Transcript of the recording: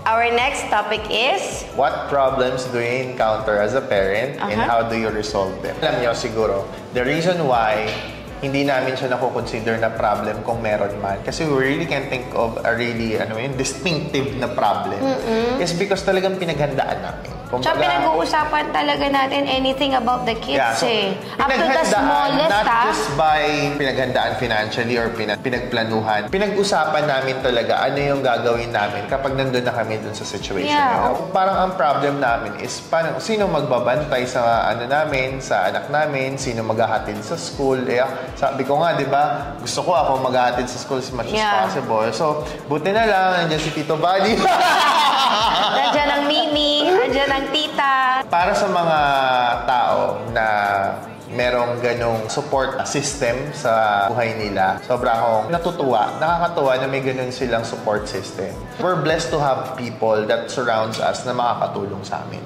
Our next topic is... What problems do you encounter as a parent and how do you resolve them? Alam niyo siguro, the reason why hindi namin siya nakukonsider na problem kung meron man. Kasi we really can't think of a really distinctive na problem. Is because talagang pinaghandaan namin. Tsaka pinag-uusapan talaga natin anything about the kids Up to the smallest, not just by pinaghandaan financially or pinagplanuhan. Pinag-usapan namin talaga ano yung gagawin namin kapag nandun na kami dun sa situation. Parang ang problem namin is sino magbabantay sa namin, sa anak namin, sino maghahatid sa school. Sabi ko nga, di ba, gusto ko ako maghahatid sa school as much as possible. So, buti na lang, nandiyan si Tito Buddy. Nandiyan ang Mimi, nandiyan ang tita. Para sa mga tao na merong ganong support system sa buhay nila, sobra akong natutuwa, nakakatuwa na may ganon silang support system. We're blessed to have people that surrounds us na makakatulong sa amin.